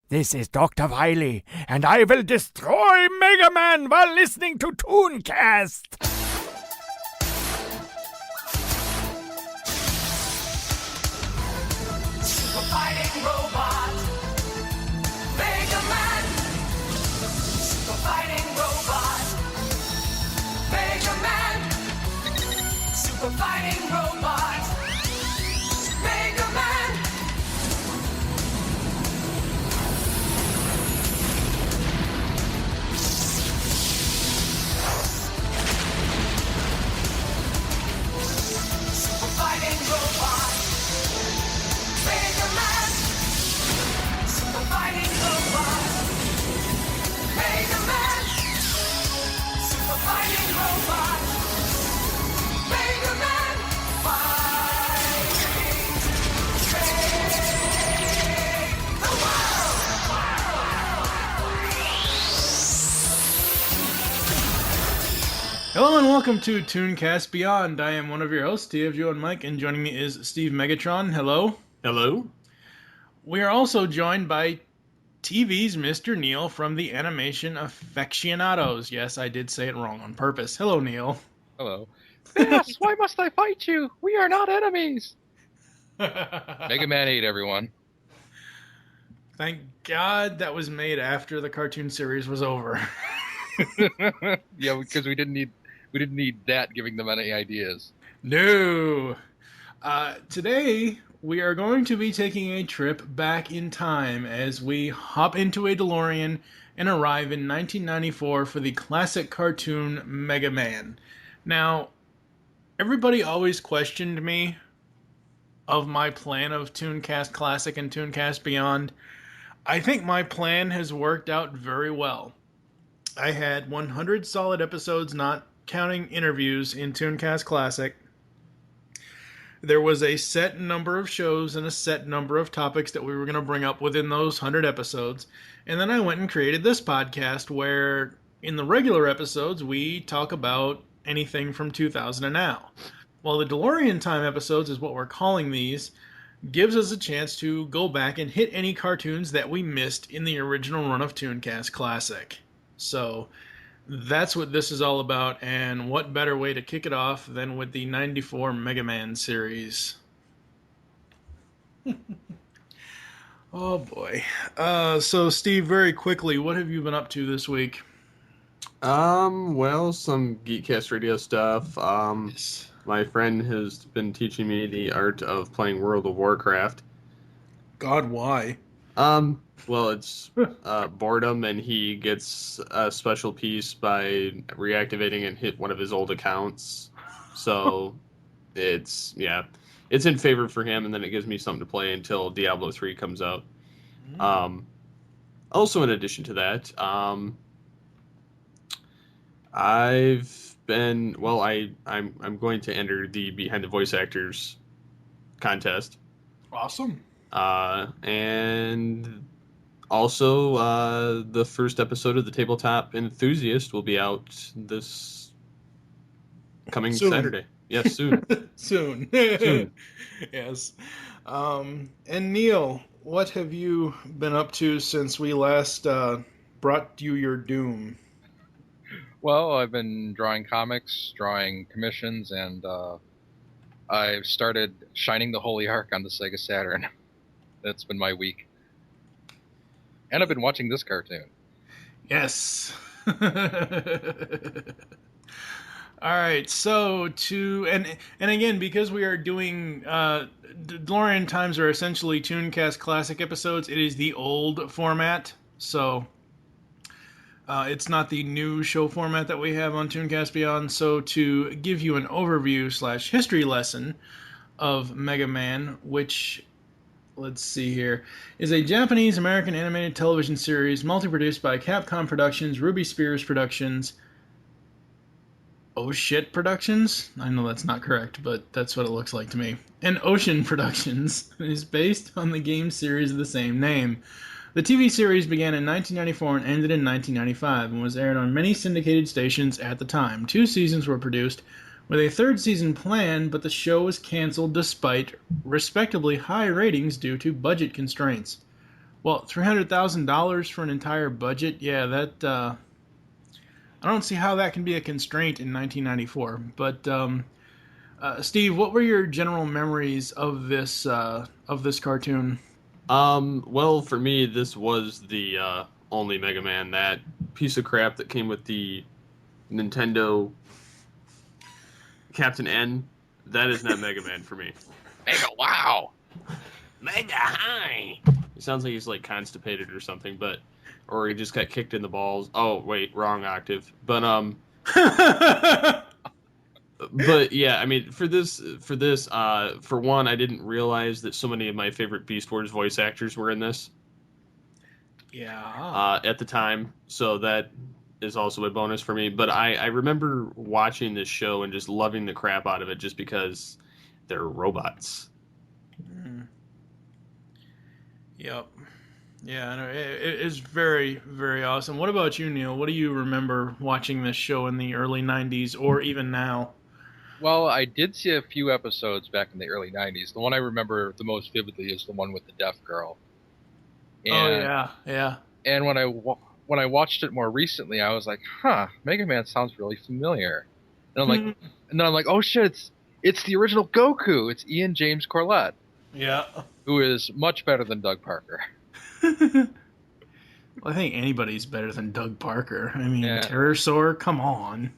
This is Dr. Wily, and I will destroy Mega Man while listening to ToonCast! Super fighting robot, Mega Man. Super fighting robot, Mega Man. Super fighting robot, Mega Man. Super fighting robot, Mega Man. Super fighting robot, Mega Man. Super fighting robot, Mega Man. Fighting to save the world. Hello and welcome to ToonCast Beyond. I am one of your hosts, TFGO and Mike, and joining me is Steve Megatron. Hello. Hello. We are also joined by TV's Mr. Neil from the Animation Aficionados. Yes, I did say it wrong on purpose. Hello, Neil. Hello. Yes, why must I fight you? We are not enemies. Mega Man 8, everyone. Thank God that was made after the cartoon series was over. Yeah, because we didn't need that giving them any ideas. No. Today, we are going to be taking a trip back in time as we hop into a DeLorean and arrive in 1994 for the classic cartoon Mega Man. Now, everybody always questioned me of my plan of ToonCast Classic and ToonCast Beyond. I think my plan has worked out very well. I had 100 solid episodes, not counting interviews, in ToonCast Classic. There was a set number of shows and a set number of topics that we were going to bring up within those 100 episodes. And then I went and created this podcast where, in the regular episodes, we talk about anything from 2000 and now. Well, the DeLorean Time episodes is what we're calling these, gives us a chance to go back and hit any cartoons that we missed in the original run of ToonCast Classic. So that's what this is all about, and what better way to kick it off than with the 94 Mega Man series. Oh boy. So Steve, very quickly, what have you been up to this week? Well, some Geekcast radio stuff. Yes. My friend has been teaching me the art of playing World of Warcraft. God, why? Well, it's boredom, and he gets a special piece by reactivating and hit one of his old accounts. So it's in favor for him, and then it gives me something to play until Diablo 3 comes out. Also, in addition to that, I'm going to enter the Behind the Voice Actors contest. Awesome. And also, the first episode of the Tabletop Enthusiast will be out this coming Soon. Saturday. Yes, soon. Soon. Soon. Yes. And Neil, what have you been up to since we last brought you your doom? Well, I've been drawing comics, drawing commissions, and I've started Shining the Holy Ark on the Sega Saturn. That's been my week. And I've been watching this cartoon. Yes. All right, so and again, because we are doing DeLorean Times are essentially ToonCast Classic episodes, it is the old format, so it's not the new show format that we have on ToonCast Beyond. So to give you an overview / history lesson of Mega Man, which, let's see here, is a Japanese-American animated television series multi-produced by Capcom Productions, Ruby Spears Productions, Oh Shit Productions? I know that's not correct, but that's what it looks like to me. And Ocean Productions is based on the game series of the same name. The TV series began in 1994 and ended in 1995 and was aired on many syndicated stations at the time. 2 seasons were produced, with a 3rd season planned, but the show was canceled despite respectably high ratings due to budget constraints. Well, $300,000 for an entire budget, yeah, that I don't see how that can be a constraint in 1994. But Steve, what were your general memories of this cartoon? Well, for me, this was the only Mega Man. That piece of crap that came with the Nintendo Captain N. That is not Mega Man for me. Mega wow. Mega High. It sounds like he's like constipated or something, or he just got kicked in the balls. Oh wait, wrong octave. But yeah, I mean, for one, I didn't realize that so many of my favorite Beast Wars voice actors were in this Yeah. at the time, so that is also a bonus for me. But I remember watching this show and just loving the crap out of it, just because they're robots. Yep. Yeah, no, it is very, very awesome. What about you, Neil? What do you remember watching this show in the early 90s or even now? Well, I did see a few episodes back in the early '90s. The one I remember the most vividly is the one with the deaf girl. And, Oh, yeah, yeah. And when I watched it more recently, I was like, "Huh, Mega Man sounds really familiar." And I'm like, and then I'm like, "Oh shit, it's the original Goku. It's Ian James Corlett, Yeah. who is much better than Doug Parker." Well, I think anybody's better than Doug Parker. I mean, Yeah. Pterosaur, come on.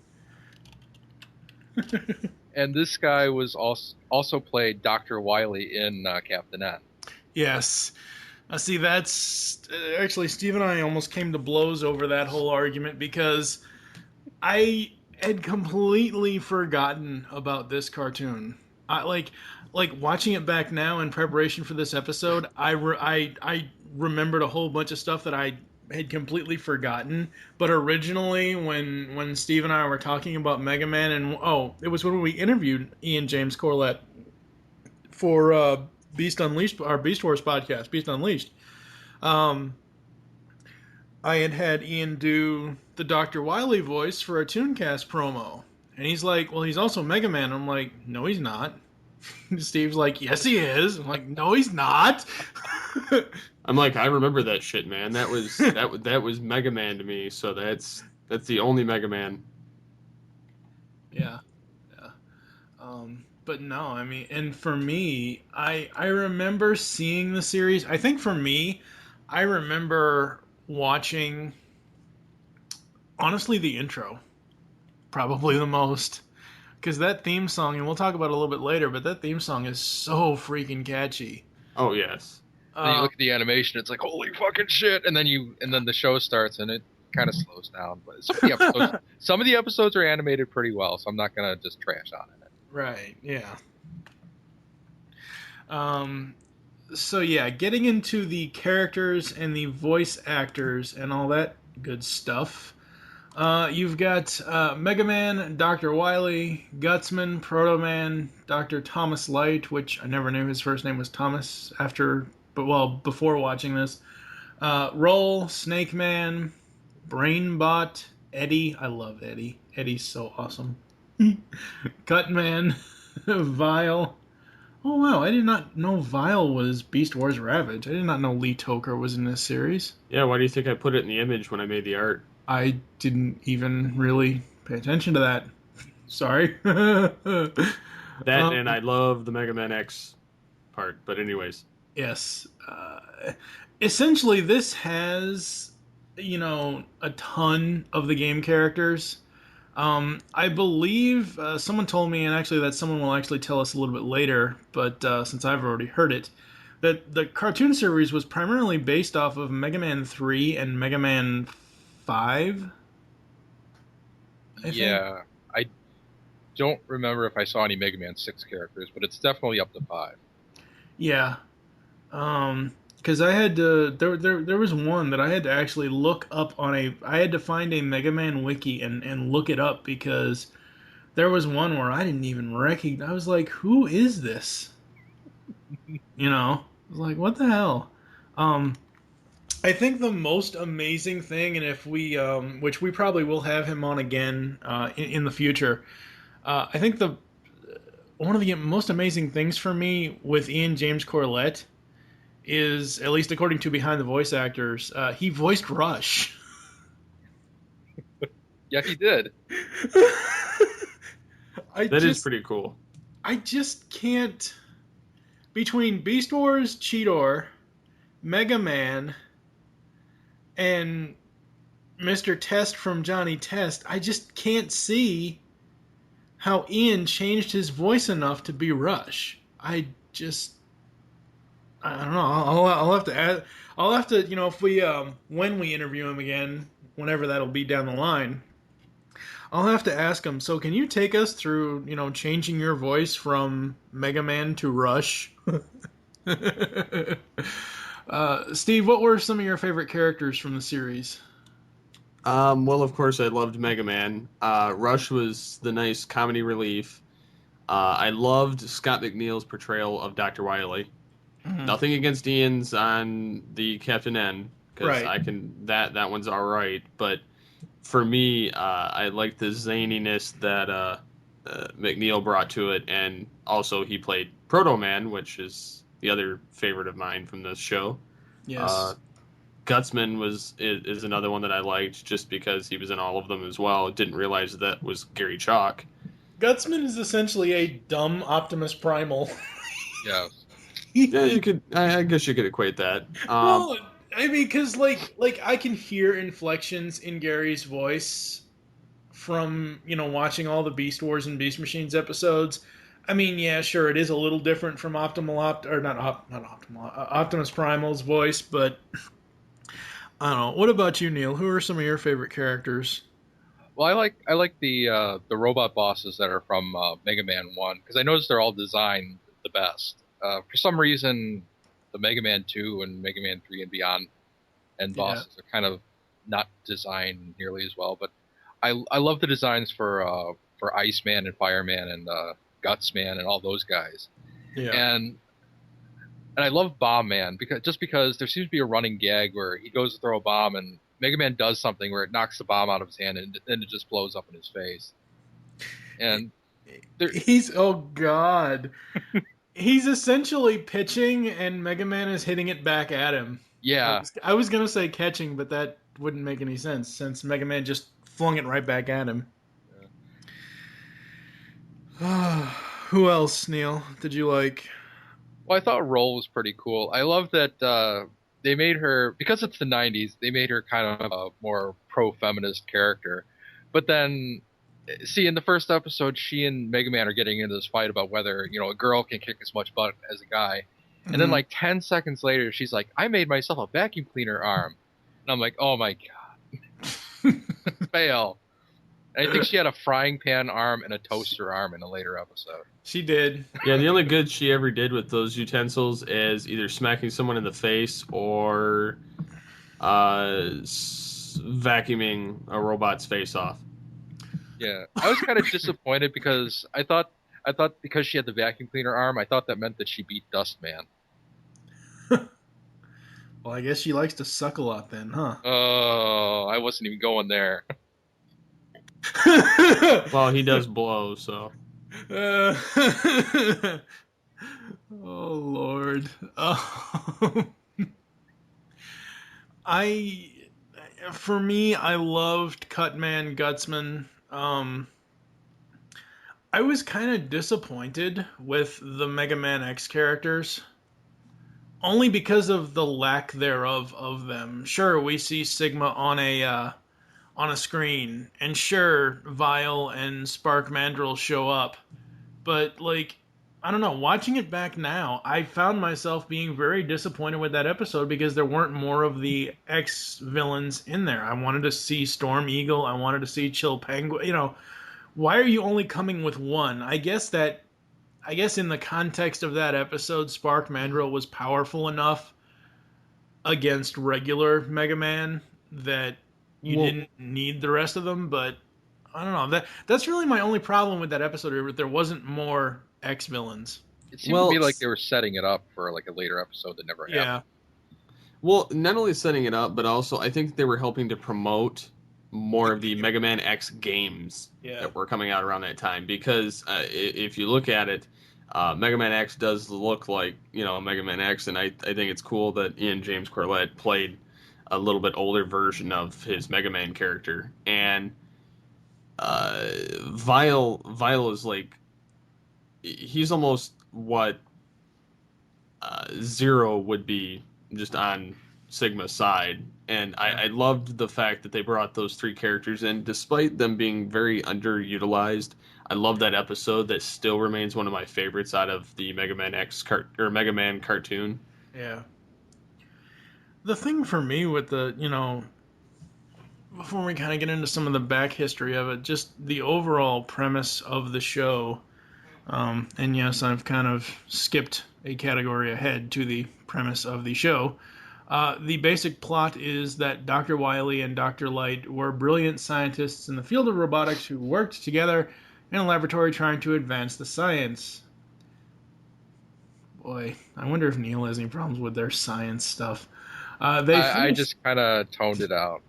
And this guy was also played Dr. Wily in Captain N. Yes. See, that's actually Steve and I almost came to blows over that whole argument because I had completely forgotten about this cartoon. I like watching it back now in preparation for this episode. I remembered a whole bunch of stuff that I had completely forgotten. But originally, when Steve and I were talking about Mega Man, and it was when we interviewed Ian James Corlett for Beast Unleashed, our Beast Wars podcast, Beast Unleashed. I had Ian do the Dr. Wily voice for a ToonCast promo. And he's like, well, he's also Mega Man. I'm like, no, he's not. Steve's like, yes, he is. I'm like, no, he's not. I'm like, I remember that shit, man. That was that was Mega Man to me. So that's the only Mega Man. Yeah. But no, I mean, and for me, I remember seeing the series. I think for me, I remember watching, honestly, the intro. Probably the most. Because that theme song, and we'll talk about it a little bit later, but that theme song is so freaking catchy. Oh yes. Then you look at the animation, it's like, holy fucking shit, and then the show starts and it kind of slows down. But some of the episodes are animated pretty well, so I'm not gonna just trash on it. Right, yeah. So yeah, getting into the characters and the voice actors and all that good stuff. You've got Mega Man, Dr. Wily, Gutsman, Proto Man, Dr. Thomas Light, which I never knew his first name was Thomas before watching this. Roll, Snake Man, Brainbot, Eddie. I love Eddie. Eddie's so awesome. Cutman, Vile. Oh wow, I did not know Vile was Beast Wars Ravage. I did not know Lee Toker was in this series. Yeah, why do you think I put it in the image when I made the art? I didn't even really pay attention to that. Sorry. And I love the Mega Man X part, but anyways. Yes. Essentially, this has, a ton of the game characters. I believe someone told me, and actually that someone will actually tell us a little bit later, but since I've already heard it, that the cartoon series was primarily based off of Mega Man 3 and Mega Man 5. Yeah, I don't remember if I saw any Mega Man 6 characters, but it's definitely up to 5. Yeah. Because I had to, there was one that I had to actually look up I had to find a Mega Man wiki and look it up because there was one where I didn't even recognize, I was like, who is this? I was like, what the hell? I think the most amazing thing, and if we, which we probably will have him on again in the future, I think one of the most amazing things for me with Ian James Corlett is, at least according to Behind the Voice Actors, he voiced Rush. Yeah, he did. That is pretty cool. I just can't. Between Beast Wars Cheetor, Mega Man, and Mr. Test from Johnny Test, I just can't see how Ian changed his voice enough to be Rush. I don't know. I'll have to add. I'll have to, if we when we interview him again, whenever that'll be down the line, I'll have to ask him. So, can you take us through, changing your voice from Mega Man to Rush? Steve, what were some of your favorite characters from the series? Well, of course, I loved Mega Man. Rush was the nice comedy relief. I loved Scott McNeil's portrayal of Dr. Wily. Mm-hmm. Nothing against Ian's on the Captain N, because Right. that one's all right. But for me, I like the zaniness that McNeil brought to it, and also he played Proto Man, which is the other favorite of mine from this show. Yes. Gutsman is another one that I liked just because he was in all of them as well. Didn't realize that was Gary Chalk. Gutsman is essentially a dumb Optimus Primal. Yeah. Yeah, you could. I guess you could equate that. Well, I mean, because like I can hear inflections in Gary's voice from watching all the Beast Wars and Beast Machines episodes. I mean, yeah, sure, it is a little different from Optimus Primal's voice, but I don't know. What about you, Neil? Who are some of your favorite characters? Well, I like the robot bosses that are from Mega Man 1, because I noticed they're all designed the best. For some reason, the Mega Man 2 and Mega Man 3 and beyond and bosses are kind of not designed nearly as well. But I love the designs for Iceman and Fireman and Gutsman and all those guys. Yeah. And I love Bomb Man because there seems to be a running gag where he goes to throw a bomb and Mega Man does something where it knocks the bomb out of his hand and then it just blows up in his face. And oh god. He's essentially pitching and Mega Man is hitting it back at him. Yeah. I was going to say catching, but that wouldn't make any sense since Mega Man just flung it right back at him. Yeah. Who else, Neil, did you like? Well, I thought Roll was pretty cool. I love that they made her, because it's the 90s, they made her kind of a more pro-feminist character. But then, see, in the first episode, she and Mega Man are getting into this fight about whether, a girl can kick as much butt as a guy. And then, like, 10 seconds later, she's like, I made myself a vacuum cleaner arm. And I'm like, oh my god. Fail. And I think she had a frying pan arm and a toaster arm in a later episode. She did. Yeah, the only good she ever did with those utensils is either smacking someone in the face or vacuuming a robot's face off. Yeah, I was kind of disappointed because I thought because she had the vacuum cleaner arm, I thought that meant that she beat Dustman. Well, I guess she likes to suck a lot then, huh? Oh, I wasn't even going there. Well, he does blow, so. Oh Lord. For me, I loved Cutman Gutsman. I was kind of disappointed with the Mega Man X characters, only because of the lack thereof of them. Sure, we see Sigma on a screen, and sure, Vile and Spark Mandrill show up, but I don't know, watching it back now, I found myself being very disappointed with that episode because there weren't more of the X-villains in there. I wanted to see Storm Eagle, I wanted to see Chill Penguin, why are you only coming with one? I guess in the context of that episode, Spark Mandrill was powerful enough against regular Mega Man that you didn't need the rest of them, but I don't know. That's really my only problem with that episode. There wasn't more X-villains. It seemed to me like they were setting it up for like a later episode that never happened. Yeah. Well, not only setting it up, but also I think they were helping to promote more of the Mega Man X games that were coming out around that time. Because if you look at it, Mega Man X does look like, Mega Man X, and I think it's cool that Ian James Corlett played a little bit older version of his Mega Man character. And Vile is like, he's almost what Zero would be just on Sigma's side. And I loved the fact that they brought those three characters in, despite them being very underutilized. I love that episode. That still remains one of my favorites out of the Mega Man Mega Man cartoon. Yeah. The thing for me with the, before we kind of get into some of the back history of it, just the overall premise of the show. And yes, I've kind of skipped a category ahead to the premise of the show. The basic plot is that Dr. Wily and Dr. Light were brilliant scientists in the field of robotics who worked together in a laboratory trying to advance the science. Boy, I wonder if Neil has any problems with their science stuff. I just kind of toned it out.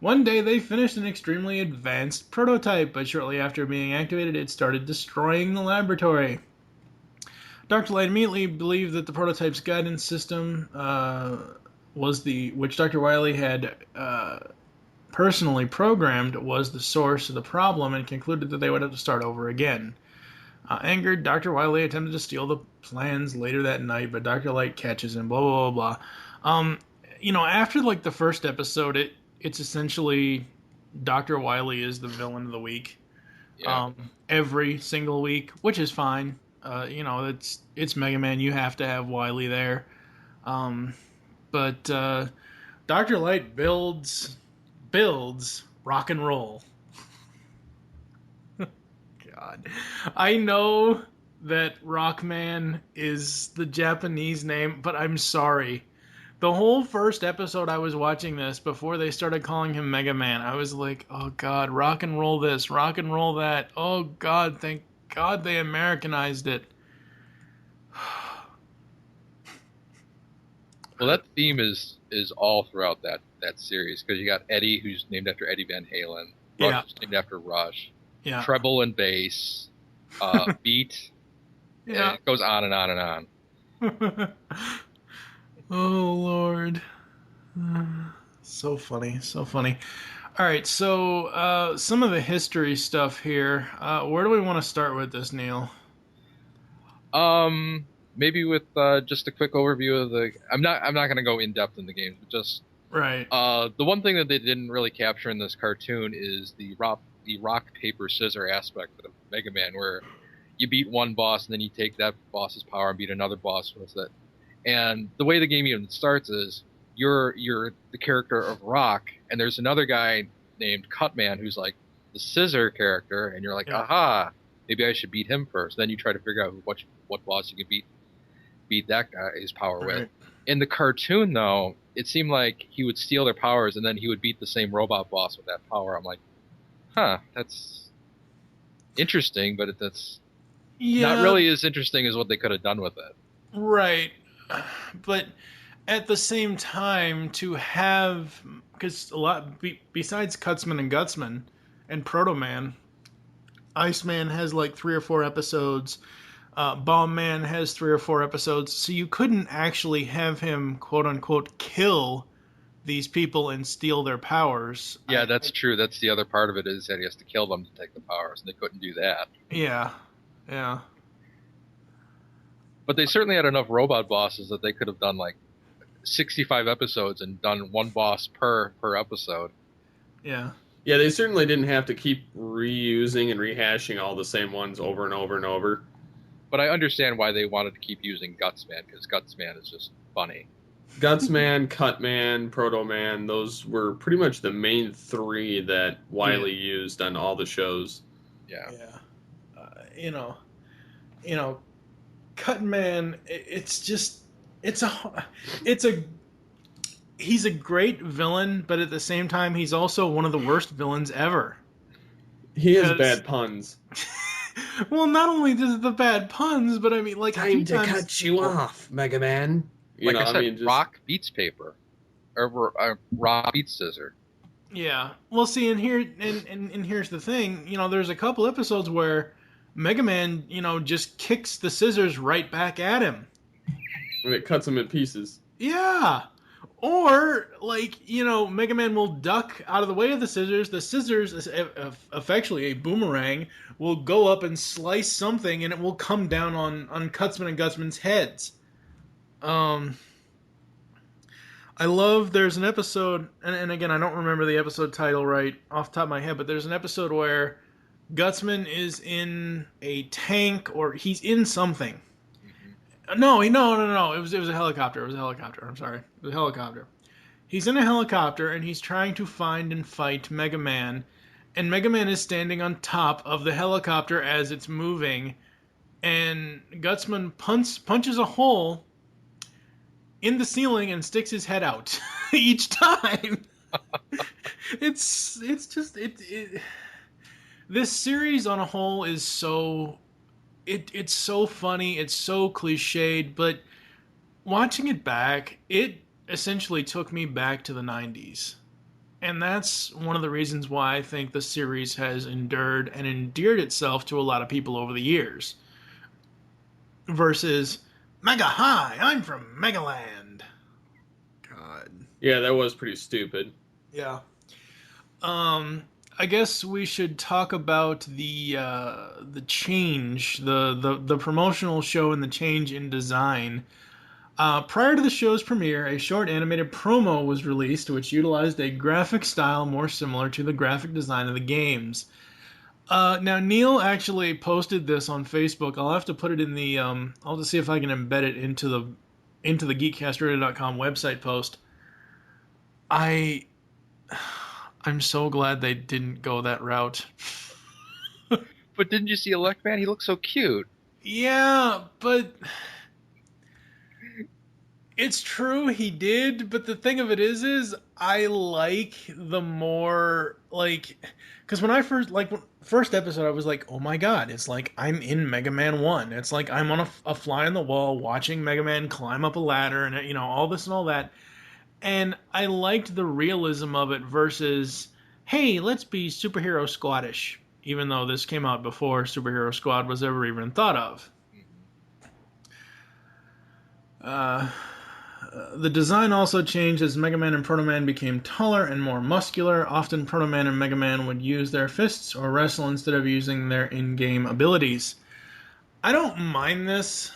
One day they finished an extremely advanced prototype, but shortly after being activated, it started destroying the laboratory. Dr. Light immediately believed that the prototype's guidance system which Dr. Wily had personally programmed, was the source of the problem, and concluded that they would have to start over again. Angered, Dr. Wily attempted to steal the plans later that night, but Dr. Light catches him, blah, blah, blah, blah. After, the first episode, it's essentially Dr. Wily is the villain of the week. Yeah. Every single week, which is fine. It's Mega Man. You have to have Wily there. But Dr. Light builds rock and roll. God. I know that Rockman is the Japanese name, but I'm sorry. The whole first episode I was watching this, before they started calling him Mega Man, I was like, oh God, rock and roll this, rock and roll that. Oh God, thank God they Americanized it. Well, that theme is all throughout that series, because you got Eddie, who's named after Eddie Van Halen. Rush is named after Rush. Yeah. Treble and bass. Beat. Yeah. It goes on and on and on. Oh, Lord. So funny, so funny. All right, so some of the history stuff here. Where do we want to start with this, Neil? Maybe with just a quick overview of the. I'm not going to go in depth in the games, but just right. The one thing that they didn't really capture in this cartoon is the rock paper scissor aspect of Mega Man, where you beat one boss and then you take that boss's power and beat another boss with it. And the way the game even starts is you're the character of Rock, and there's another guy named Cutman who's like the scissor character, and you're like, aha, maybe I should beat him first. Then you try to figure out what boss you can beat that guy's power with. In the cartoon, though, it seemed like he would steal their powers, and then he would beat the same robot boss with that power. I'm like, that's interesting, but that's not really as interesting as what they could have done with it. Right. But at the same time, to have, because a lot, besides Cutsman and Gutsman and Proto Man, Iceman has 3 or 4 episodes. Bomb Man has 3 or 4 episodes. So you couldn't actually have him, quote unquote, kill these people and steal their powers. Yeah, that's true. That's the other part of it, is that he has to kill them to take the powers, and they couldn't do that. Yeah. But they certainly had enough robot bosses that they could have done 65 episodes and done one boss per episode. Yeah. Yeah, they certainly didn't have to keep reusing and rehashing all the same ones over and over and over. But I understand why they wanted to keep using Gutsman, because Gutsman is just funny. Gutsman, Cutman, Proto Man, those were pretty much the main 3 that Wily used on all the shows. Yeah. Cutman, he's a great villain, but at the same time, he's also one of the worst villains ever. He has bad puns. Well, not only does the bad puns, but I mean, time to cut you off, Mega Man. I said, rock beats paper, or rock beats scissor. Yeah. Well, see, and here's the thing. There's a couple episodes where Mega Man, just kicks the scissors right back at him. And it cuts him in pieces. Yeah. Or, Mega Man will duck out of the way of the scissors. The scissors, effectually a boomerang, will go up and slice something, and it will come down on Cutsman and Gutsman's heads. I love, there's an episode, and again, I don't remember the episode title right off the top of my head, but there's an episode where Gutsman is in a tank, or he's in something. No. It was a helicopter. It was a helicopter. I'm sorry. It was a helicopter. He's in a helicopter and he's trying to find and fight Mega Man, and Mega Man is standing on top of the helicopter as it's moving, and Gutsman punches a hole in the ceiling and sticks his head out each time. It's just this series on a whole is so it's so funny, it's so cliched, but watching it back, it essentially took me back to the 90s. And that's one of the reasons why I think the series has endured and endeared itself to a lot of people over the years. Versus Mega Hi, I'm from Megaland. God. Yeah, that was pretty stupid. Yeah. I guess we should talk about the change, the promotional show and the change in design. Prior to the show's premiere, a short animated promo was released which utilized a graphic style more similar to the graphic design of the games. Now, Neil actually posted this on Facebook. I'll have to put it in the... I'll just see if I can embed it into the GeekCastRadio.com website post. I'm so glad they didn't go that route. But didn't you see Electman? He looks so cute. Yeah, but... It's true, he did, but the thing of it is I like the more, because when I first episode, I was like, oh my god, it's like I'm in Mega Man 1. It's like I'm on a fly on the wall watching Mega Man climb up a ladder and, all this and all that. And I liked the realism of it versus, hey, let's be Superhero Squadish, even though this came out before Superhero Squad was ever even thought of. The design also changed as Mega Man and Proto Man became taller and more muscular. Often Proto Man and Mega Man would use their fists or wrestle instead of using their in-game abilities. I don't mind this.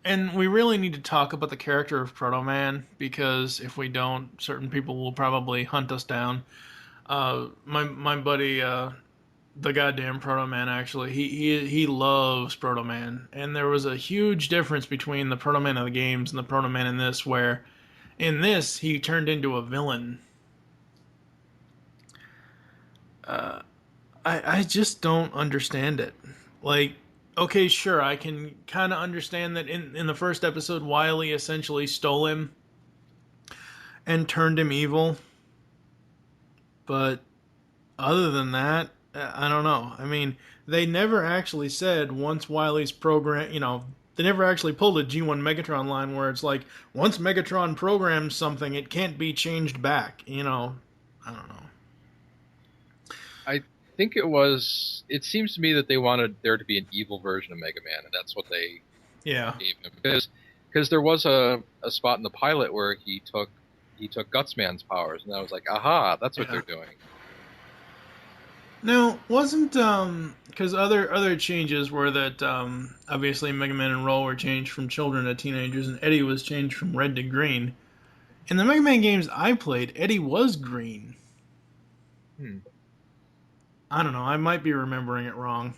And we really need to talk about the character of Proto Man, because if we don't, certain people will probably hunt us down. My buddy, the goddamn Proto Man, actually, he loves Proto Man, and there was a huge difference between the Proto Man of the games and the Proto Man in this, where in this he turned into a villain. I just don't understand it. Okay, sure, I can kind of understand that in the first episode, Wily essentially stole him and turned him evil, but other than that, I don't know. I mean, they never actually said once Wily's program, they never actually pulled a G1 Megatron line where it's like, once Megatron programs something, it can't be changed back, I don't know. I think it seems to me that they wanted there to be an evil version of Mega Man, and that's what they gave him. Because there was a spot in the pilot where he took Gutsman's powers, and I was like, aha, that's what they're doing. Now, wasn't, because other changes were that, obviously Mega Man and Roll were changed from children to teenagers, and Eddie was changed from red to green. In the Mega Man games I played, Eddie was green. I don't know, I might be remembering it wrong.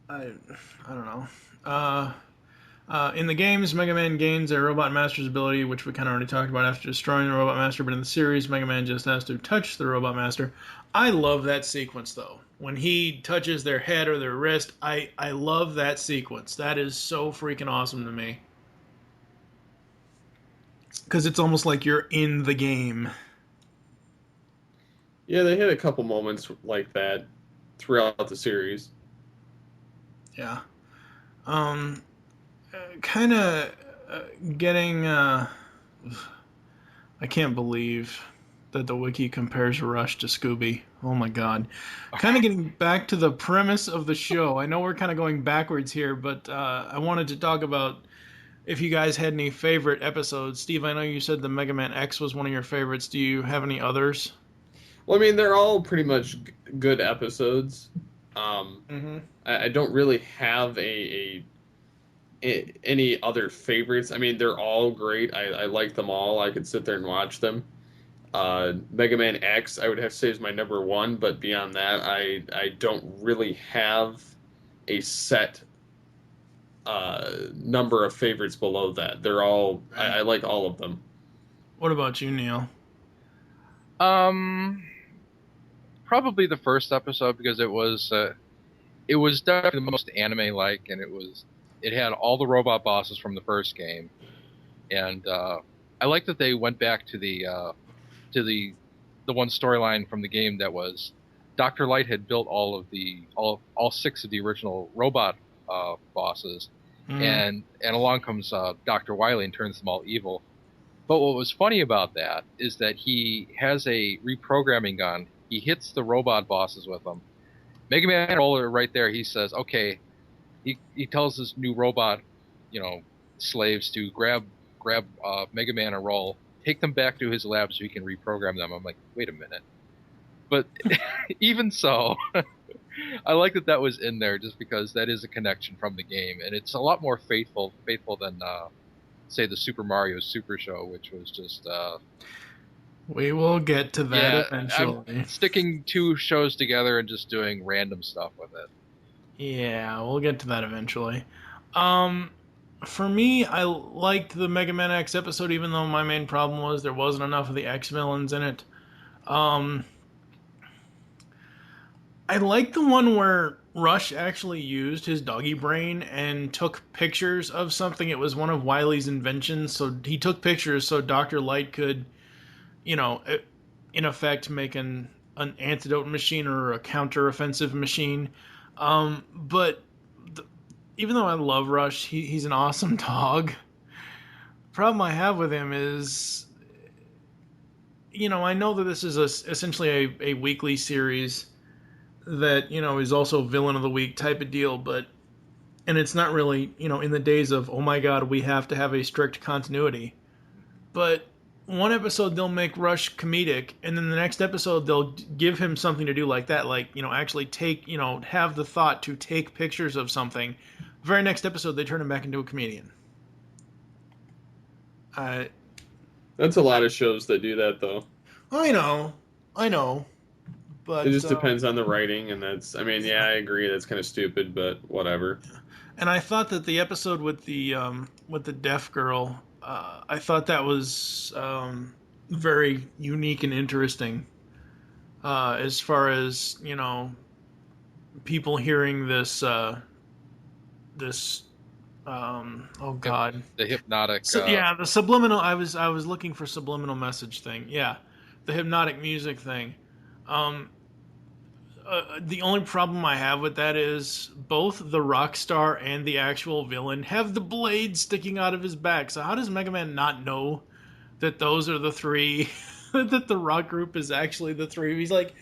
I don't know. In the games, Mega Man gains a Robot Master's ability, which we kind of already talked about after destroying the Robot Master, but in the series, Mega Man just has to touch the Robot Master. I love that sequence, though. When he touches their head or their wrist, I love that sequence. That is so freaking awesome to me. Because it's almost like you're in the game. Yeah, they had a couple moments like that throughout the series. Yeah. Kind of getting... I can't believe that the wiki compares Rush to Scooby. Oh my god. Kind of getting back to the premise of the show. I know we're kind of going backwards here, but I wanted to talk about if you guys had any favorite episodes. Steve, I know you said the Mega Man X was one of your favorites. Do you have any others? Well, I mean, they're all pretty much good episodes. I don't really have any other favorites. I mean, they're all great. I like them all. I could sit there and watch them. Mega Man X, I would have to say, is my number one, but beyond that, I don't really have a set number of favorites below that. They're all I like all of them. What about you, Neil? Probably the first episode, because it was definitely the most anime-like, and it had all the robot bosses from the first game, and I like that they went back to the one storyline from the game that was Dr. Light had built all six of the original robot bosses, and along comes Dr. Wily and turns them all evil. But what was funny about that is that he has a reprogramming gun. He hits the robot bosses with them. Mega Man Roller right there, he says, okay, he tells his new robot, slaves to grab Mega Man and Roll, take them back to his lab so he can reprogram them. I'm like, wait a minute. But even so, I like that was in there just because that is a connection from the game, and it's a lot more faithful than say the Super Mario Super Show, which was just we will get to that eventually. I'm sticking two shows together and just doing random stuff with it. Yeah, we'll get to that eventually. For me, I liked the Mega Man X episode, even though my main problem was there wasn't enough of the X villains in it. I liked the one where Rush actually used his doggy brain and took pictures of something. It was one of Wily's inventions, so he took pictures so Dr. Light could, in effect, make an antidote machine or a counter-offensive machine. But even though I love Rush, he's an awesome dog. Problem I have with him is, I know that this is essentially a weekly series that, is also villain of the week type of deal, and it's not really, in the days of, oh my god, we have to have a strict continuity. But one episode they'll make Rush comedic, and then the next episode they'll give him something to do like that, actually take, have the thought to take pictures of something. The very next episode they turn him back into a comedian. That's a lot of shows that do that, though. I know. But it just depends on the writing, and I agree, that's kind of stupid, but whatever. And I thought that the episode with the deaf girl, I thought that was very unique and interesting. As far as people hearing this, oh god, the hypnotic. The subliminal. I was looking for subliminal message thing. Yeah, the hypnotic music thing. The only problem I have with that is both the rock star and the actual villain have the blade sticking out of his back. So how does Mega Man not know that those are the three, that the rock group is actually the three? He's like,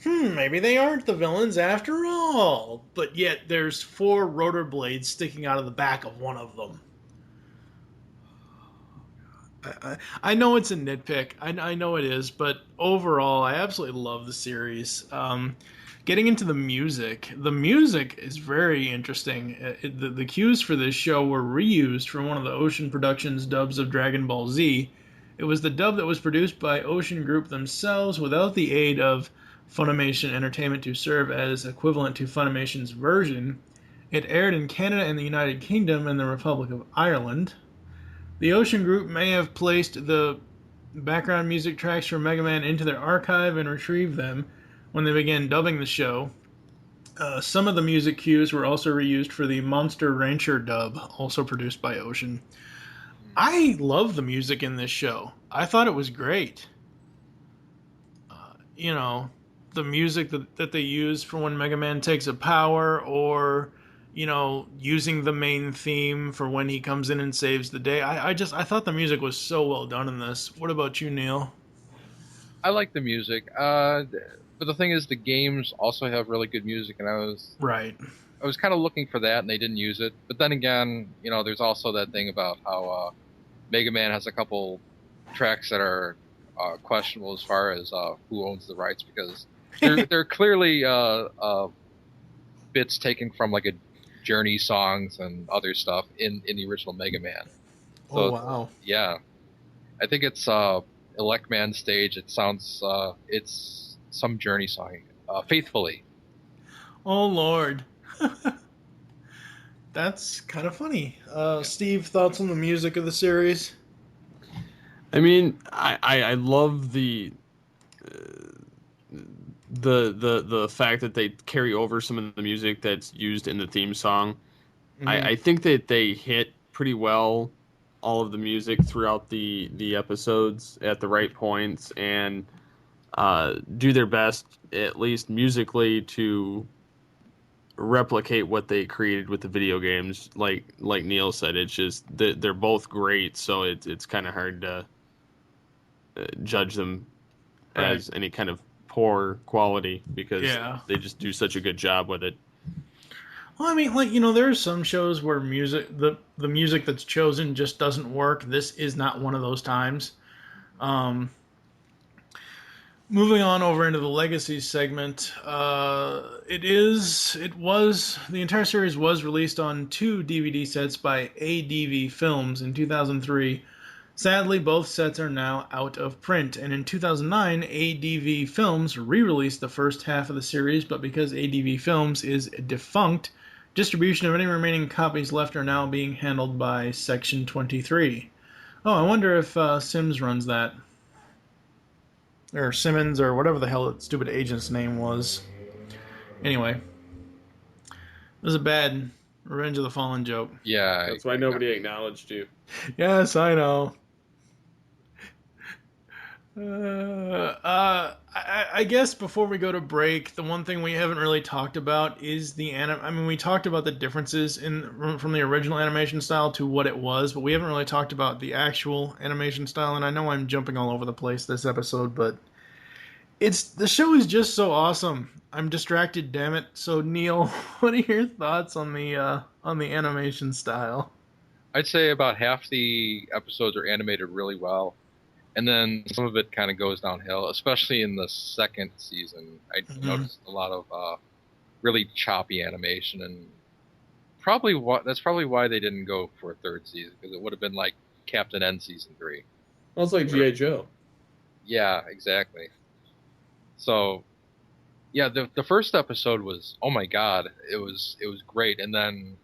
maybe they aren't the villains after all. But yet there's 4 rotor blades sticking out of the back of one of them. I know it's a nitpick. I know it is, but overall, I absolutely love the series. Getting into the music is very interesting. The cues for this show were reused from one of the Ocean Productions dubs of Dragon Ball Z. It was the dub that was produced by Ocean Group themselves without the aid of Funimation Entertainment to serve as equivalent to Funimation's version. It aired in Canada and the United Kingdom and the Republic of Ireland. The Ocean Group may have placed the background music tracks from Mega Man into their archive and retrieved them when they began dubbing the show. Some of the music cues were also reused for the Monster Rancher dub, also produced by Ocean. I love the music in this show. I thought it was great. The music that they use for when Mega Man takes a power, or using the main theme for when he comes in and saves the day. I thought the music was so well done in this. What about you, Neil? I like the music. But the thing is, the games also have really good music, and I was kind of looking for that, and they didn't use it. But then again, there's also that thing about how Mega Man has a couple tracks that are questionable as far as who owns the rights, because they're clearly bits taken from like a Journey songs and other stuff in the original Mega Man. So, Oh wow! Yeah, I think it's Elect Man stage. It sounds it's some Journey song, Faithfully. Oh Lord, that's kind of funny. Steve, thoughts on the music of the series? I mean, I love the fact that they carry over some of the music that's used in the theme song. Mm-hmm. I think that they hit pretty well all of the music throughout the episodes at the right points, and do their best, at least musically, to replicate what they created with the video games. Like Neil said, it's just they're both great, so it's kind of hard to judge them as any kind of poor quality, because they just do such a good job with it. Well, I mean, there are some shows where the music that's chosen just doesn't work. This is not one of those times. Moving on over into the Legacy segment, the entire series was released on 2 DVD sets by ADV Films in 2003. Sadly, both sets are now out of print, and in 2009, ADV Films re-released the first half of the series, but because ADV Films is defunct, distribution of any remaining copies left are now being handled by Section 23. Oh, I wonder if Sims runs that. Or Simmons, or whatever the hell that stupid agent's name was. Anyway. It was a bad Revenge of the Fallen joke. Yeah. That's why nobody acknowledged you. Yes, I know. I guess before we go to break, the one thing we haven't really talked about is the anime. I mean, we talked about the differences from the original animation style to what it was, but we haven't really talked about the actual animation style. And I know I'm jumping all over the place this episode, but the show is just so awesome. I'm distracted, damn it. So Neil, what are your thoughts on the animation style? I'd say about half the episodes are animated really well. And then some of it kind of goes downhill, especially in the second season. I noticed a lot of really choppy animation, and that's probably why they didn't go for a third season, because it would have been like Captain N Season 3. Well, it's like G.I. Joe. Yeah, exactly. So, yeah, the first episode was, oh my god, it was great, and then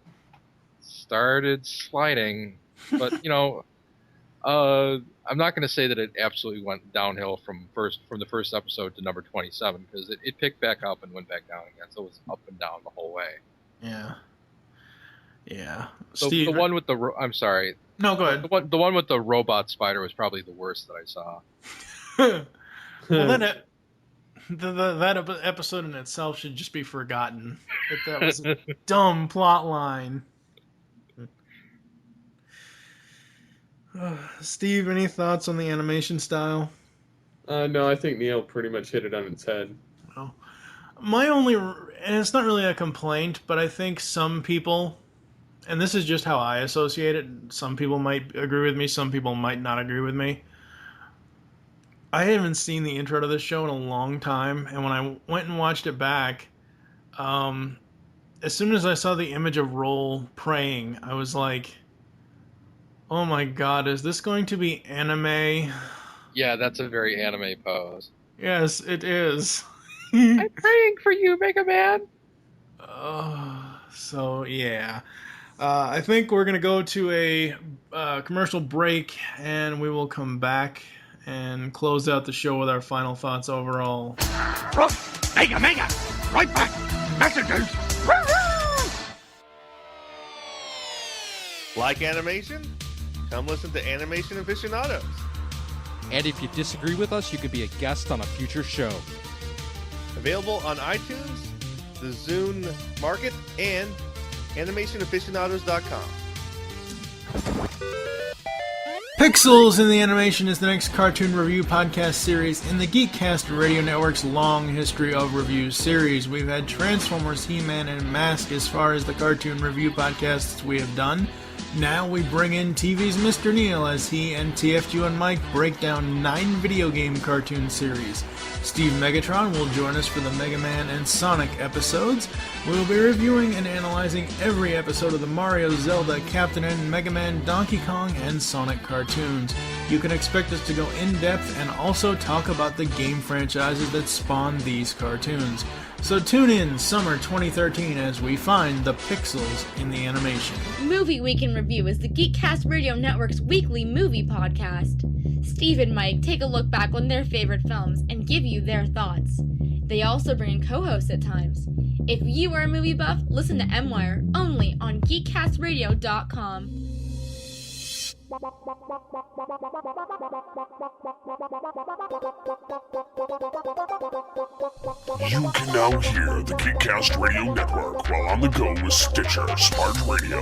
started sliding, but I'm not going to say that it absolutely went downhill from the first episode to number 27, because it picked back up and went back down again. So it was up and down the whole way. Yeah. Yeah. So Steve, the one with I'm sorry. No, go ahead. The one with the robot spider was probably the worst that I saw. Well, then that episode in itself should just be forgotten. That was a dumb plot line. Steve, any thoughts on the animation style? No, I think Neil pretty much hit it on its head. Well, and it's not really a complaint, but I think some people, and this is just how I associate it, some people might agree with me, some people might not agree with me. I haven't seen the intro to this show in a long time, and when I went and watched it back, as soon as I saw the image of Roll praying, I was like, oh my god, is this going to be anime? Yeah, that's a very anime pose. Yes, it is. I'm praying for you, Mega Man! So, yeah. I think we're going to go to a commercial break, and we will come back and close out the show with our final thoughts overall. Mega! Right back! Messages! Like animation? Come listen to Animation Aficionados. And if you disagree with us, you could be a guest on a future show. Available on iTunes, the Zune Market, and animationaficionados.com. Pixels in the Animation is the next cartoon review podcast series in the GeekCast Radio Network's long history of review series. We've had Transformers, He-Man, and Mask as far as the cartoon review podcasts we have done. Now we bring in TV's Mr. Neil as he and TFG and Mike break down 9 video game cartoon series. Steve Megatron will join us for the Mega Man and Sonic episodes. We will be reviewing and analyzing every episode of the Mario, Zelda, Captain N, Mega Man, Donkey Kong, and Sonic cartoons. You can expect us to go in-depth and also talk about the game franchises that spawned these cartoons. So tune in summer 2013 as we find the pixels in the animation. Movie Week in Review is the GeekCast Radio Network's weekly movie podcast. Steve and Mike take a look back on their favorite films and give you their thoughts. They also bring in co-hosts at times. If you are a movie buff, listen to M-Wire only on geekcastradio.com. You can now hear the GeekCast Radio Network while on the go with Stitcher Smart Radio.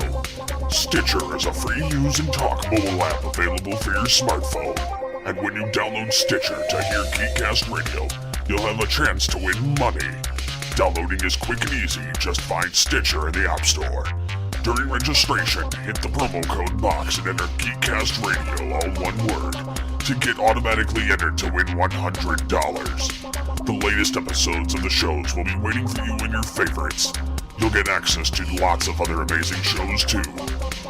Stitcher is a free-use and talk mobile app available for your smartphone. And when you download Stitcher to hear GeekCast Radio, you'll have a chance to win money. Downloading is quick and easy. Just find Stitcher in the App Store. During registration, hit the promo code box and enter GeekCast Radio, all one word, to get automatically entered to win $100. The latest episodes of the shows will be waiting for you in your favorites. You'll get access to lots of other amazing shows too.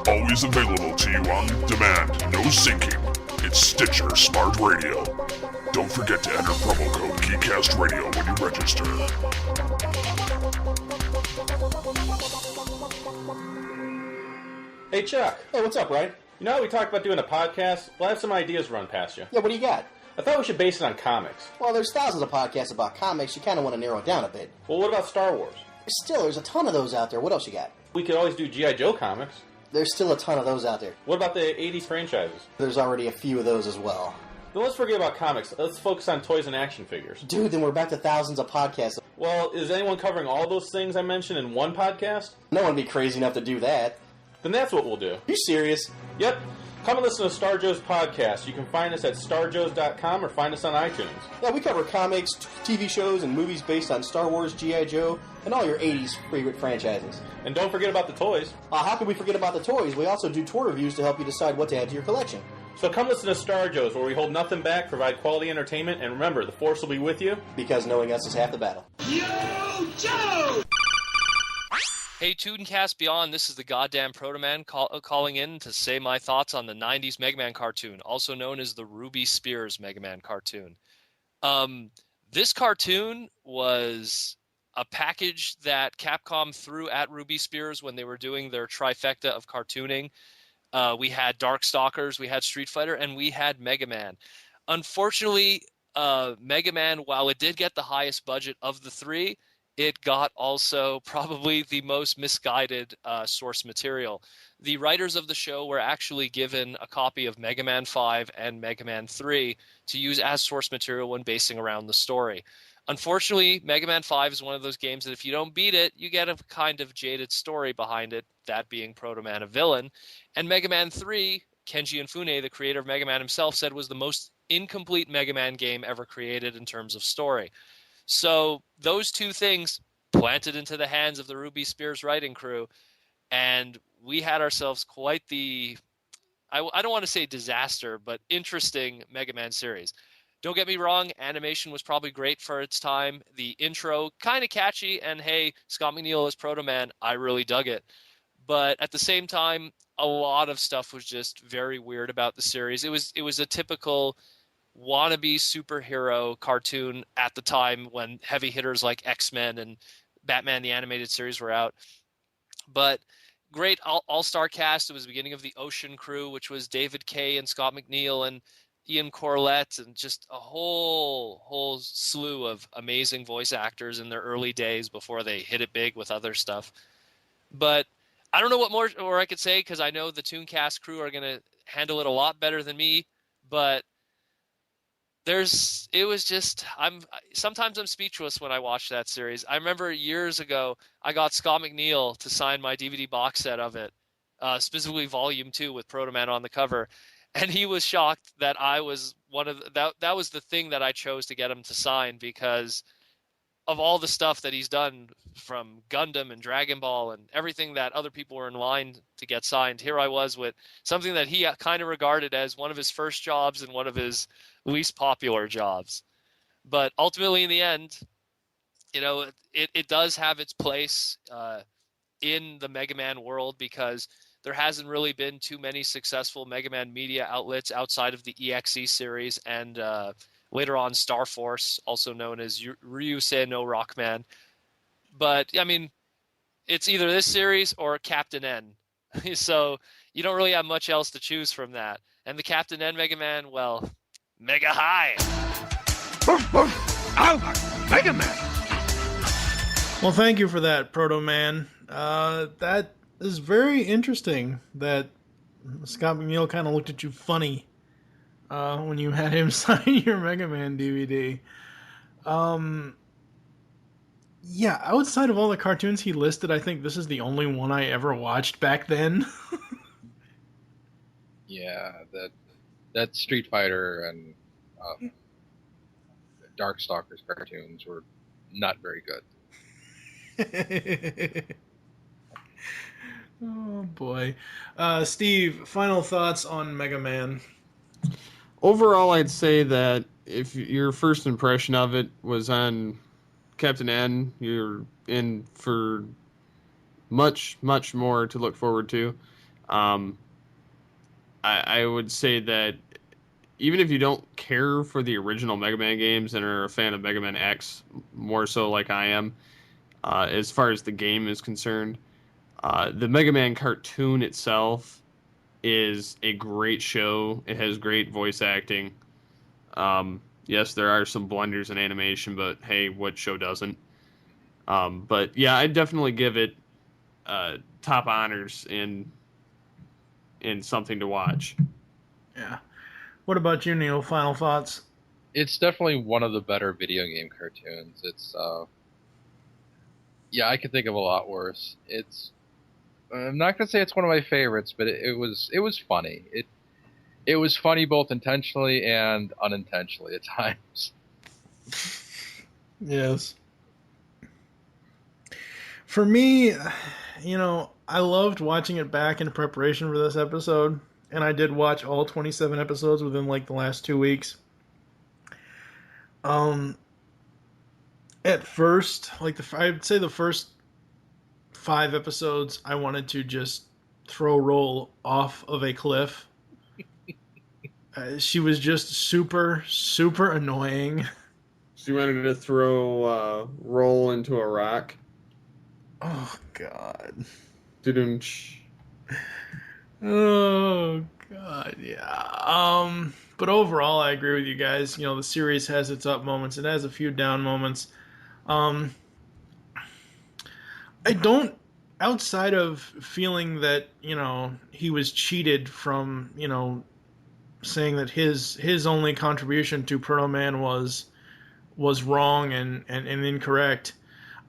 Always available to you on demand, no syncing. It's Stitcher Smart Radio. Don't forget to enter promo code GeekCast Radio when you register. Hey, Chuck. Hey, what's up, Ryan? You know how we talked about doing a podcast? Well, I have some ideas run past you. Yeah, what do you got? I thought we should base it on comics. Well, there's thousands of podcasts about comics. You kind of want to narrow it down a bit. Well, what about Star Wars? Still, there's a ton of those out there. What else you got? We could always do G.I. Joe comics. There's still a ton of those out there. What about the 80s franchises? There's already a few of those as well. Then let's forget about comics. Let's focus on toys and action figures. Dude, then we're back to thousands of podcasts. Well, is anyone covering all those things I mentioned in one podcast? No one would be crazy enough to do that. Then that's what we'll do. You serious? Yep. Come and listen to Star Joe's podcast. You can find us at starjoes.com or find us on iTunes. Yeah, we cover comics, TV shows, and movies based on Star Wars, G.I. Joe, and all your 80s favorite franchises. And don't forget about the toys. How could we forget about the toys? We also do toy reviews to help you decide what to add to your collection. So come listen to Star Joe's, where we hold nothing back, provide quality entertainment, and remember, the Force will be with you. Because knowing us is half the battle. Yo, Joe! Hey, ToonCast Beyond, this is the goddamn Proto-Man calling in to say my thoughts on the 90s Mega Man cartoon, also known as the Ruby Spears Mega Man cartoon. This cartoon was a package that Capcom threw at Ruby Spears when they were doing their trifecta of cartooning. We had Darkstalkers, we had Street Fighter, and we had Mega Man. Unfortunately, Mega Man, while it did get the highest budget of the three, it got also probably the most misguided source material. The writers of the show were actually given a copy of Mega Man 5 and Mega Man 3 to use as source material when basing around the story. Unfortunately, Mega Man 5 is one of those games that if you don't beat it, you get a kind of jaded story behind it, that being Proto-Man a villain. And Mega Man 3, Kenji Inafune, the creator of Mega Man himself, said was the most incomplete Mega Man game ever created in terms of story. So those two things planted into the hands of the Ruby Spears writing crew, and we had ourselves quite the, I don't want to say disaster, but interesting Mega Man series. Don't get me wrong, animation was probably great for its time. The intro, kind of catchy, and hey, Scott McNeil as Proto-Man, I really dug it. But at the same time, a lot of stuff was just very weird about the series. It was a typical wannabe superhero cartoon at the time when heavy hitters like X-Men and Batman the Animated Series were out. But great all-star cast. It was the beginning of the Ocean Crew, which was David Kay and Scott McNeil and Ian Corlett, and just a whole slew of amazing voice actors in their early days before they hit it big with other stuff. But I don't know what more I could say, because I know the ToonCast crew are going to handle it a lot better than me, but sometimes I'm speechless when I watch that series. I remember years ago, I got Scott McNeil to sign my DVD box set of it, specifically Volume 2 with Proto-Man on the cover. And he was shocked that I was one of that was the thing that I chose to get him to sign, because of all the stuff that he's done from Gundam and Dragon Ball and everything that other people were in line to get signed. Here I was with something that he kind of regarded as one of his first jobs and one of his least popular jobs. But ultimately, in the end, it does have its place in the Mega Man world, because there hasn't really been too many successful Mega Man media outlets outside of the EXE series and later on Star Force, also known as Ryusei no Rockman. But, I mean, it's either this series or Captain N. So you don't really have much else to choose from that. And the Captain N Mega Man, well, Mega High. Mega Man! Well, thank you for that, Proto Man. That is very interesting that Scott McNeil kind of looked at you funny when you had him sign your Mega Man DVD. Yeah, outside of all the cartoons he listed, I think this is the only one I ever watched back then. Yeah, that Street Fighter and Darkstalkers cartoons were not very good. Oh boy. Steve, final thoughts on Mega Man? Overall, I'd say that if your first impression of it was on Captain N, you're in for much, much more to look forward to. I would say that even if you don't care for the original Mega Man games and are a fan of Mega Man X, more so like I am, as far as the game is concerned, the Mega Man cartoon itself is a great show. It has great voice acting. Yes, there are some blunders in animation, but hey, what show doesn't? But yeah, I'd definitely give it top honors in something to watch. Yeah. What about you, Neil? Final thoughts? It's definitely one of the better video game cartoons. It's yeah, I could think of a lot worse. I'm not gonna say it's one of my favorites, but it was funny. It was funny both intentionally and unintentionally at times. Yes. For me, I loved watching it back in preparation for this episode, and I did watch all 27 episodes within like the last 2 weeks. At first, I'd say the first 5 episodes, I wanted to just throw Roll off of a cliff. She was just super, super annoying. She wanted to throw Roll into a rock. Oh, God. Oh, God, yeah. But overall, I agree with you guys. The series has its up moments. It has a few down moments. I don't, outside of feeling that, he was cheated from, saying that his only contribution to Proto Man was wrong and incorrect,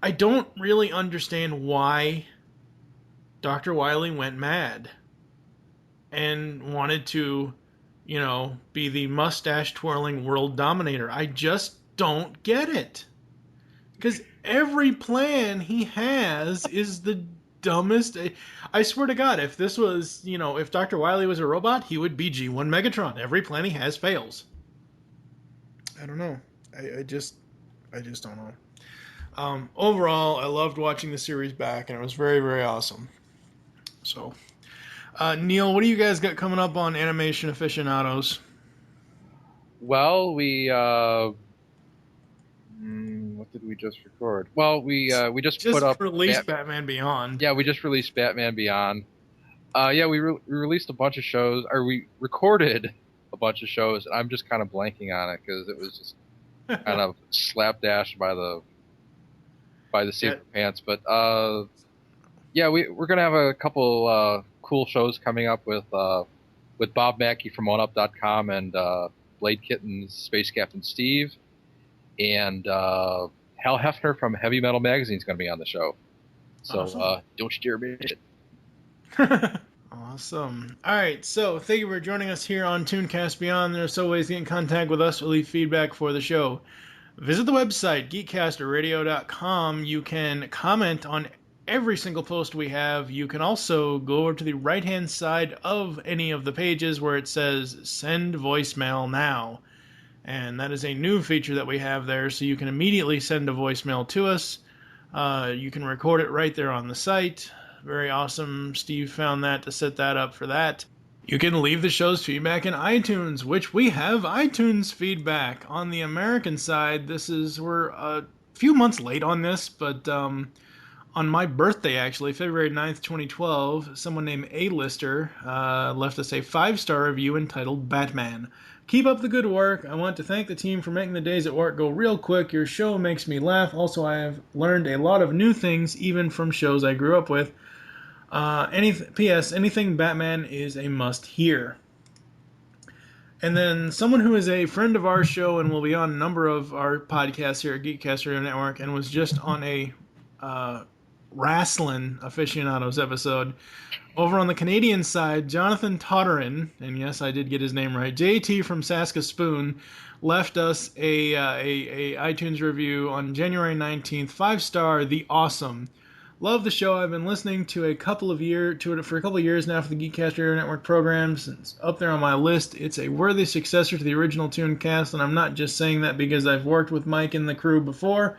I don't really understand why Dr. Wily went mad and wanted to, be the mustache-twirling world dominator. I just don't get it. Because every plan he has is the dumbest. I swear to God, if this was, if Dr. Wily was a robot, he would be G1 Megatron. Every plan he has fails. I don't know. I just don't know. Overall, I loved watching the series back, and it was very, very awesome. So, Neil, what do you guys got coming up on Animation Aficionados? Well, we what did we just record? Well, we just put up released Batman Beyond. Yeah, we just released Batman Beyond. Yeah, we released a bunch of shows, or we recorded a bunch of shows, and I'm just kind of blanking on it because it was just kind of slapdash by the seat of pants. But yeah, we're gonna have a couple cool shows coming up with Bob Mackey from OneUp.com and Blade Kitten's Space Captain Steve, and Hal Hefner from Heavy Metal Magazine is going to be on the show. So awesome. don't you dare miss it. Awesome. All right, so thank you for joining us here on ToonCast Beyond. There are so ways to get in contact with us or leave feedback for the show. Visit the website, geekcastradio.com. You can comment on every single post we have. You can also go over to the right-hand side of any of the pages where it says Send Voicemail Now. And that is a new feature that we have there, so you can immediately send a voicemail to us. You can record it right there on the site. Very awesome. Steve found that to set that up for that. You can leave the show's feedback in iTunes, which we have iTunes feedback. On the American side, we're a few months late on this, but on my birthday, actually, February 9th, 2012, someone named A-Lister left us a 5-star review entitled Batman. Keep up the good work. I want to thank the team for making the days at work go real quick. Your show makes me laugh. Also, I have learned a lot of new things, even from shows I grew up with. P.S. Anything Batman is a must-hear. And then someone who is a friend of our show and will be on a number of our podcasts here at Geekcast Radio Network and was just on a Wrestling Aficionados episode. Over on the Canadian side, Jonathan Totterin, and yes, I did get his name right, JT from Saskaspoon, left us a iTunes review on January 19th, 5-star, The Awesome. Love the show. I've been listening to it for a couple of years now for the Geekcast Radio Network programs. It's up there on my list. It's a worthy successor to the original ToonCast, and I'm not just saying that because I've worked with Mike and the crew before.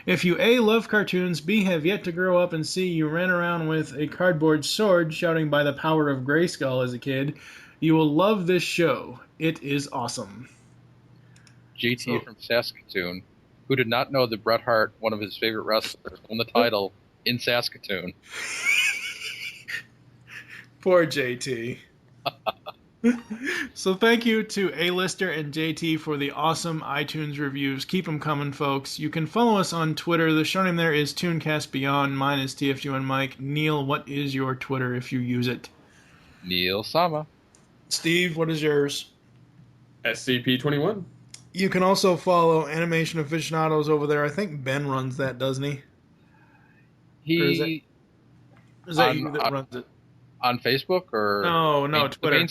If you A, love cartoons, B, have yet to grow up, and C, you ran around with a cardboard sword shouting by the power of Grayskull as a kid, you will love this show. It is awesome. JT from Saskatoon, who did not know that Bret Hart, one of his favorite wrestlers, won the title in Saskatoon. Poor JT. So thank you to A-Lister and JT for the awesome iTunes reviews. Keep them coming, folks. You can follow us on Twitter. The show name there is ToonCast Beyond. Mine is TFU and Mike. Neil, what is your Twitter if you use it? Neil Sama. Steve, what is yours? SCP-21. You can also follow Animation Aficionados over there. I think Ben runs that, doesn't he? Is that you that runs it? On Facebook or no, Twitter.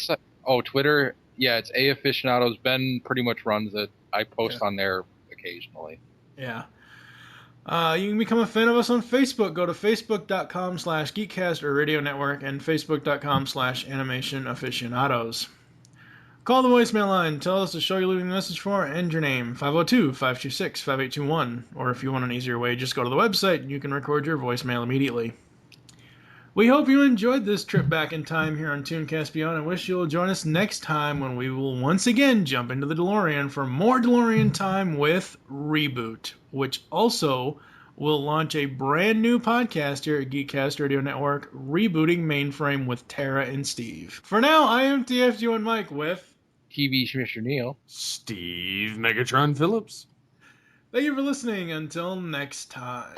Twitter. Yeah, it's A Aficionados. Ben pretty much runs it. I post on there occasionally. Yeah. You can become a fan of us on Facebook. Go to facebook.com/Geekcast or Radio Network and facebook.com/Animation Aficionados. Call the voicemail line. Tell us the show you're leaving a message for and your name. 502-526-5821. Or if you want an easier way, just go to the website and you can record your voicemail immediately. We hope you enjoyed this trip back in time here on ToonCast Beyond and wish you'll join us next time when we will once again jump into the DeLorean for more DeLorean time with Reboot, which also will launch a brand new podcast here at Geekcast Radio Network, Rebooting Mainframe with Tara and Steve. For now, I am TFU and Mike with TV Mr. Neil, Steve Megatron Phillips. Thank you for listening. Until next time.